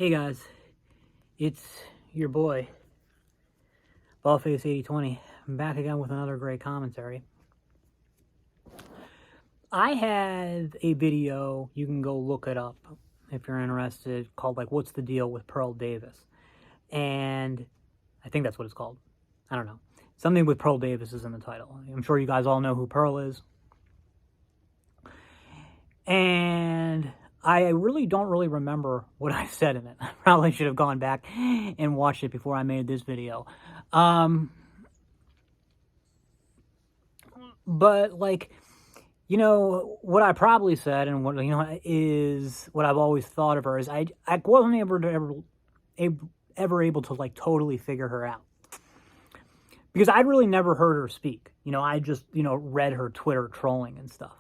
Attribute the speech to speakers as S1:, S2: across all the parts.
S1: Hey guys, it's your boy, Ballface8020. I'm back again with another great commentary. I have a video, you can go look it up if you're interested, called like, What's the Deal with Pearl Davis? And I think that's what it's called. I don't know. Something with Pearl Davis is in the title. I'm sure you guys all know who Pearl is. And I really don't remember what I said in it. I probably should have gone back and watched it before I made this video. But like, you know, what I probably said and what, you know, is what I've always thought of her is I wasn't ever able to like totally figure her out. Because I'd really never heard her speak. You know, I just, you know, read her Twitter trolling and stuff.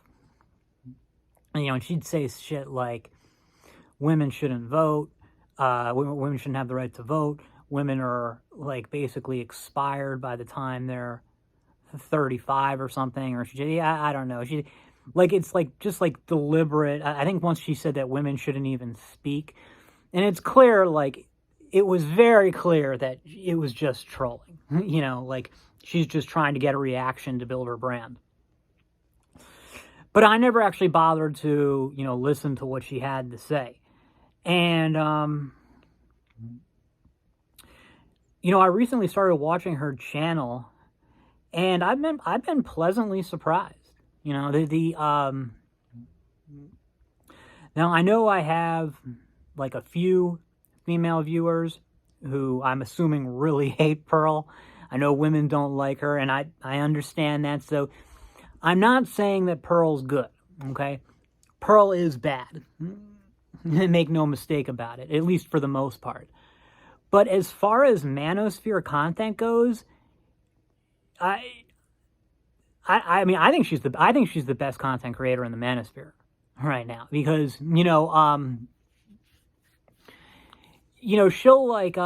S1: And, you know, and she'd say shit like, women shouldn't vote, women shouldn't have the right to vote, women are, like, basically expired by the time they're 35 or something, or I don't know. She, like, it's, like, just, like, deliberate. I think once she said that women shouldn't even speak, and it's clear, like, it was very clear that it was just trolling. You know, like, she's just trying to get a reaction to build her brand. But I never actually bothered to, you know, listen to what she had to say. And, you know, I recently started watching her channel, and I've been pleasantly surprised. You know, now I know I have, like, a few female viewers who I'm assuming really hate Pearl. I know women don't like her, and I understand that, so I'm not saying that Pearl's good, okay? Pearl is bad. Make no mistake about it, at least for the most part. But as far as Manosphere content goes, I mean, I think she's the best content creator in the Manosphere right now, because, you know, she'll like, you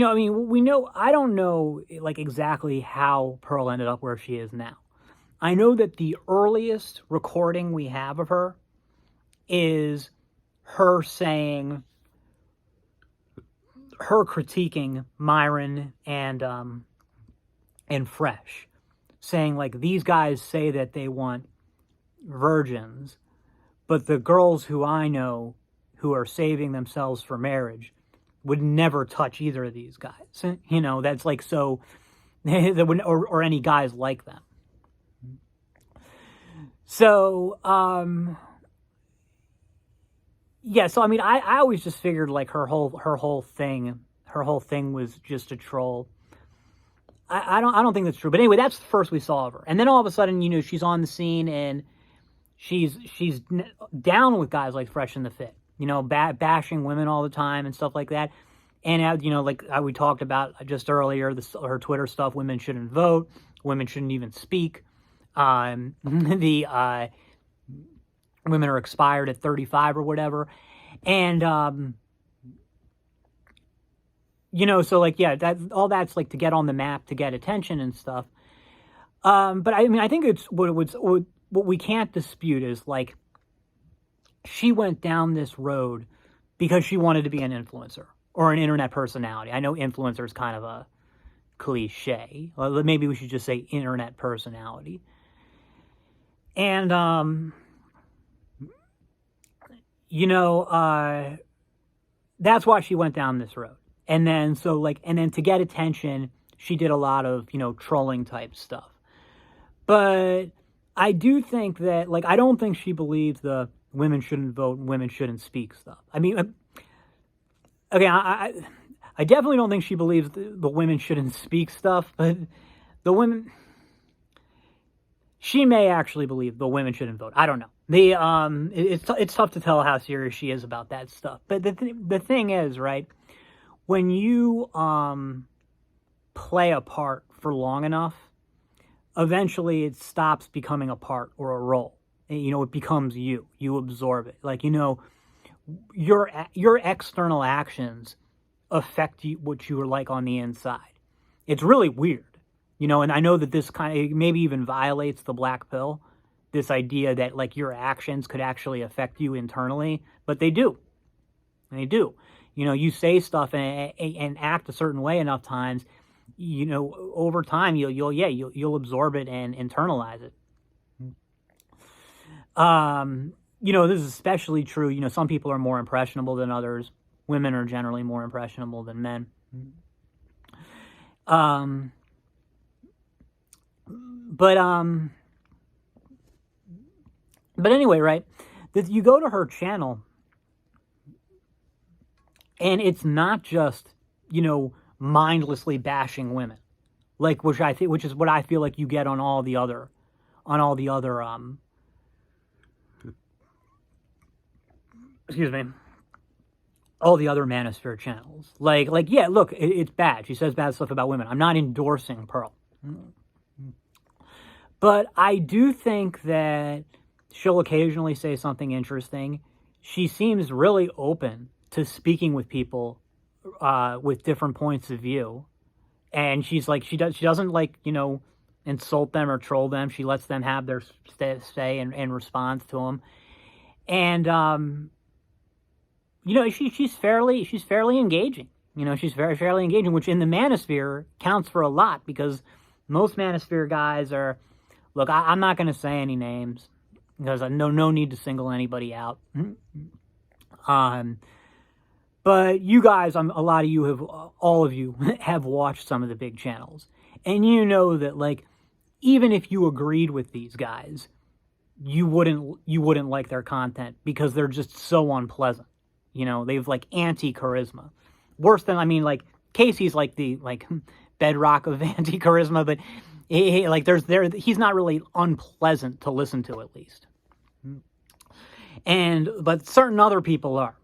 S1: know, I mean, we know, I don't know, like, exactly how Pearl ended up where she is now. I know that the earliest recording we have of her is her saying, her critiquing Myron and Fresh, saying, like, these guys say that they want virgins, but the girls who I know who are saving themselves for marriage would never touch either of these guys. You know, that's like, so, or any guys like them. So, yeah, so I mean, I always just figured like her whole thing was just a troll. I don't think that's true. But anyway, that's the first we saw of her. And then all of a sudden, you know, she's on the scene and she's down with guys like Fresh and the Fit, you know, bashing women all the time and stuff like that. And, you know, like we talked about just earlier, her Twitter stuff, women shouldn't vote, women shouldn't even speak. Women are expired at 35 or whatever. And, you know, so like, yeah, all that's like to get on the map, to get attention and stuff. But I mean, I think it's what we can't dispute is like, she went down this road because she wanted to be an influencer or an internet personality. I know influencer is kind of a cliche. Maybe we should just say internet personality. And, you know, that's why she went down this road. And then, so like, and then to get attention, she did a lot of, you know, trolling type stuff. But I do think that, like, I don't think she believes the women shouldn't vote and women shouldn't speak stuff. I mean, okay, I definitely don't think she believes the women shouldn't speak stuff, but the women, she may actually believe the women shouldn't vote. I don't know. It's tough to tell how serious she is about that stuff. But the thing is, right, when you play a part for long enough, eventually it stops becoming a part or a role. You know, it becomes you. You absorb it. Like, you know, your external actions affect you, what you are like on the inside. It's really weird. You know, and I know that this kind of maybe even violates the black pill, this idea that like your actions could actually affect you internally, but they do. And they do. You know, you say stuff and act a certain way enough times, you know, over time you'll absorb it and internalize it. You know, this is especially true. You know, some people are more impressionable than others. Women are generally more impressionable than men. But anyway, right? That you go to her channel, and it's not just, you know, mindlessly bashing women, like which is what I feel like you get on all the other, excuse me, all the other Manosphere channels. Like yeah, look, it's bad. She says bad stuff about women. I'm not endorsing Pearl, but I do think that she'll occasionally say something interesting. She seems really open to speaking with people with different points of view, and she's like she doesn't like, you know, insult them or troll them. She lets them have their say and responds to them, and you know, she's fairly engaging. You know, she's fairly engaging, which in the Manosphere counts for a lot, because most Manosphere guys are. Look, I'm not going to say any names because no need to single anybody out. But you guys, all of you have watched some of the big channels, and you know that, like, even if you agreed with these guys, you wouldn't like their content because they're just so unpleasant. You know, they've like anti-charisma, worse than, I mean, like Casey's like the bedrock of anti-charisma, but he's not really unpleasant to listen to, at least. But certain other people are.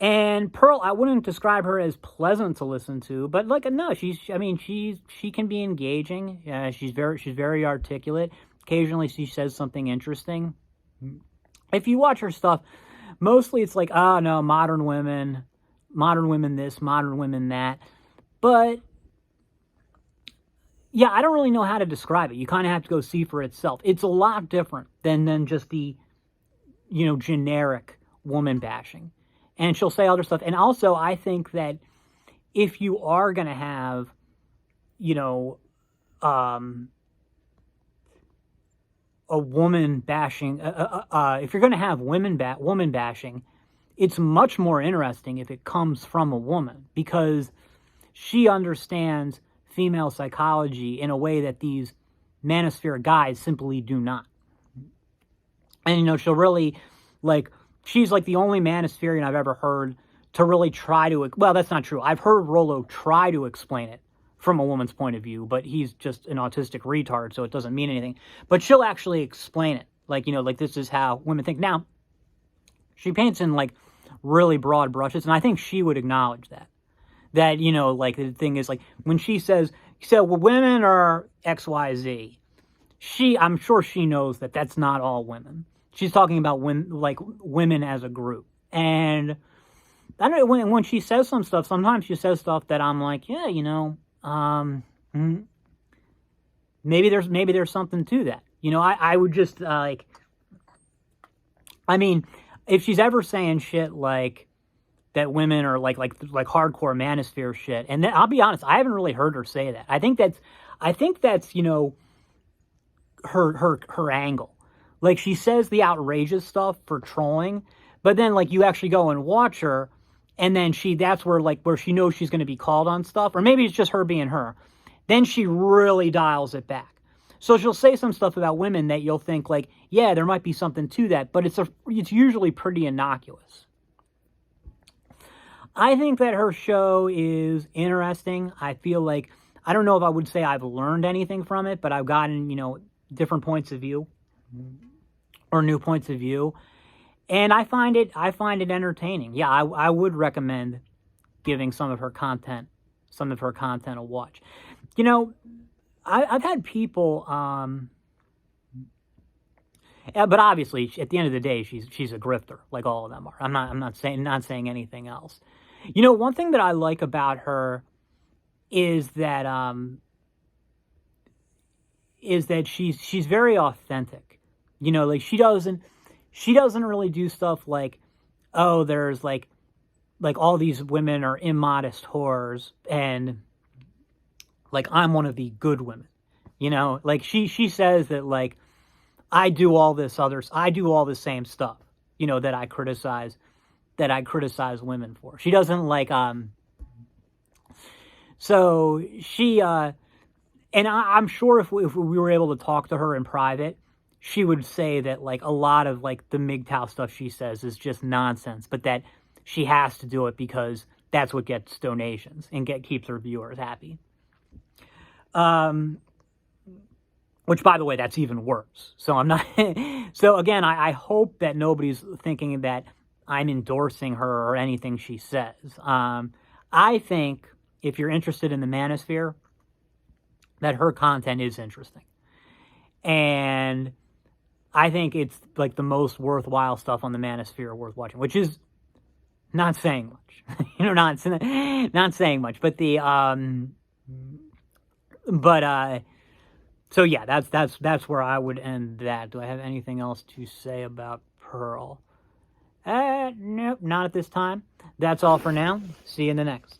S1: And Pearl, I wouldn't describe her as pleasant to listen to, but like, no, she can be engaging. She's very articulate. Occasionally she says something interesting. If you watch her stuff, mostly it's like, oh no, modern women this, modern women that. But yeah, I don't really know how to describe it. You kind of have to go see for itself. It's a lot different than just the, you know, generic woman bashing. And she'll say other stuff. And also, I think that if you are going to have, you know, a woman bashing, if you're going to have woman bashing, it's much more interesting if it comes from a woman, because she understands female psychology in a way that these Manosphere guys simply do not. And, you know, she'll really, like, she's like the only Manospherian I've ever heard to really try to, well, that's not true. I've heard Rollo try to explain it from a woman's point of view, but he's just an autistic retard, so it doesn't mean anything. But she'll actually explain it. Like, you know, like, this is how women think. Now, she paints in, like, really broad brushes, and I think she would acknowledge that. That, you know, like, the thing is, like, when she says, well, women are XYZ, I'm sure she knows that that's not all women. She's talking about women as a group. And I don't know, when she says some stuff, sometimes she says stuff that I'm like, yeah, you know, maybe there's something to that. You know, I would just, like, I mean, if she's ever saying shit like that women are like hardcore Manosphere shit, and then, I'll be honest, I haven't really heard her say that. I think that's, you know, her angle. Like, she says the outrageous stuff for trolling, but then, like, you actually go and watch her, and then that's where she knows she's going to be called on stuff, or maybe it's just her being her. Then she really dials it back. So she'll say some stuff about women that you'll think, like, yeah, there might be something to that, but it's usually pretty innocuous. I think that her show is interesting. I feel like, I don't know if I would say I've learned anything from it, but I've gotten, you know, different points of view. Or new points of view, and I find it entertaining. Yeah, I would recommend giving some of her content a watch. You know, I've had people, but obviously at the end of the day, she's a grifter, like all of them are. I'm not saying anything else. You know, one thing that I like about her is that she's very authentic. You know, like, she doesn't really do stuff like, oh, there's like all these women are immodest whores, and like I'm one of the good women, you know. Like she says that like I do all the same stuff, you know, that I criticize women for. She doesn't like so she and I'm sure if we were able to talk to her in private, she would say that like a lot of like the MGTOW stuff she says is just nonsense, but that she has to do it because that's what gets donations and keeps her viewers happy. Which, by the way, that's even worse. So I'm not. So again, I hope that nobody's thinking that I'm endorsing her or anything she says. I think if you're interested in the Manosphere, that her content is interesting, and I think it's like the most worthwhile stuff on the Manosphere worth watching, which is not saying much. You know, not saying much, but the so yeah, that's where I would end that. Do I have anything else to say about Pearl? Nope, not at this time. That's all for now. See you in the next.